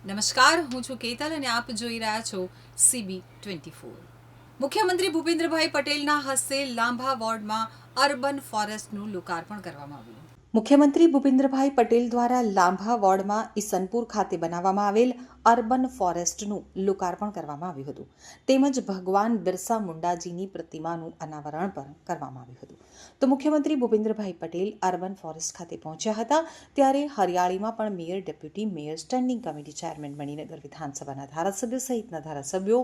નમસ્કાર, હું છું કેતલ અને આપ જોઈ રહ્યા છો CB24. મુખ્યમંત્રી ભૂપેન્દ્રભાઈ પટેલના હસ્તે લાંભા વોર્ડમાં અર્બન ફોરેસ્ટનું લોકાર્પણ કરવામાં આવ્યું. મુખ્યમંત્રી ભૂપેન્દ્રભાઈ પટેલ દ્વારા લાંભા વોર્ડમાં ઈસનપુર ખાતે બનાવવામાં આવેલ અર્બન ફોરેસ્ટનું લોકાર્પણ કરવામાં આવ્યું હતું. તેમજ ભગવાન બિરસા મુંડાજીની પ્રતિમાનું અનાવરણ પણ કરવામાં આવ્યું હતું. તો મુખ્યમંત્રી ભૂપેન્દ્રભાઈ પટેલ અર્બન ફોરેસ્ટ ખાતે પહોંચ્યા હતા ત્યારે હરિયાળીમાં પણ mayor, deputy mayor, standing committee chairman, Maninagar વિધાનસભાના ધારાસભ્યો સહિતના ધારાસભ્યો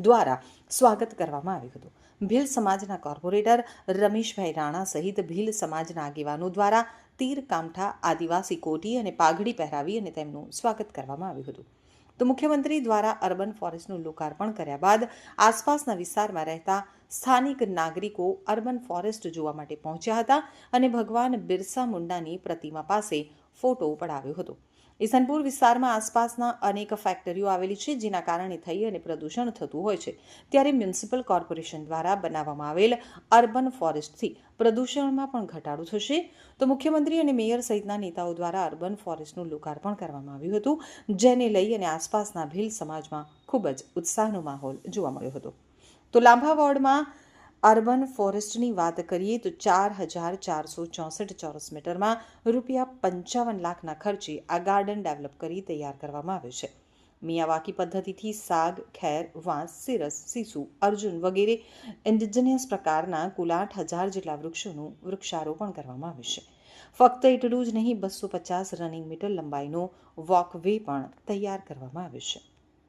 દ્વારા સ્વાગત કરવામાં આવ્યું હતું. ભીલ સમાજના કોર્પોરેટર રમેશભાઈ રાણા સહિત ભીલ સમાજના આગેવાનો દ્વારા તીર, કામઠા, આદિવાસી કોટી અને પાઘડી પહેરાવી અને તેમનું સ્વાગત કરવામાં આવ્યું હતું. તો મુખ્યમંત્રી દ્વારા અર્બન ફોરેસ્ટનું લોકાર્પણ કર્યા બાદ આસપાસના વિસ્તારમાં રહેતા સ્થાનિક નાગરિકો અર્બન ફોરેસ્ટ જોવા માટે પહોંચ્યા હતા અને ભગવાન બિરસા મુંડાની પ્રતિમા પાસે ફોટો પડાવ્યો હતો. ઈસનપુર વિસ્તારમાં આસપાસના અનેક ફેક્ટરીઓ આવેલી છે, જેના કારણે થઈ અને પ્રદૂષણ થતું હોય છે. ત્યારે મ્યુનિસિપલ કોર્પોરેશન દ્વારા બનાવવામાં આવેલ અર્બન ફોરેસ્ટથી પ્રદૂષણમાં પણ ઘટાડો થશે. તો મુખ્યમંત્રી અને મેયર સહિતના નેતાઓ દ્વારા અર્બન ફોરેસ્ટનું લોકાર્પણ કરવામાં આવ્યું હતું, જેને લઈ અને આસપાસના ભીલ સમાજમાં ખૂબ જ ઉત્સાહનો માહોલ જોવા મળ્યો હતો. તો લાંભા વોર્ડમાં અર્બન ફોરેસ્ટની વાત કરીએ તો 4,464 ચોરસ મીટરમાં ₹55 લાખના ખર્ચે આ ગાર્ડન ડેવલપ કરી તૈયાર કરવામાં આવ્યું છે. મિયાવાકી પદ્ધતિથી સાગ, ખેર, વાંસ, સિરસ, સીસુ, અર્જુન વગેરે ઇન્ડિજિનિયસ પ્રકારના કુલ 8,000 જેટલા વૃક્ષોનું વૃક્ષારોપણ કરવામાં આવ્યું છે. ફક્ત એટલું જ નહીં, 250 રનિંગ મીટર લંબાઈનો વોકવે પણ તૈયાર કરવામાં આવ્યો છે.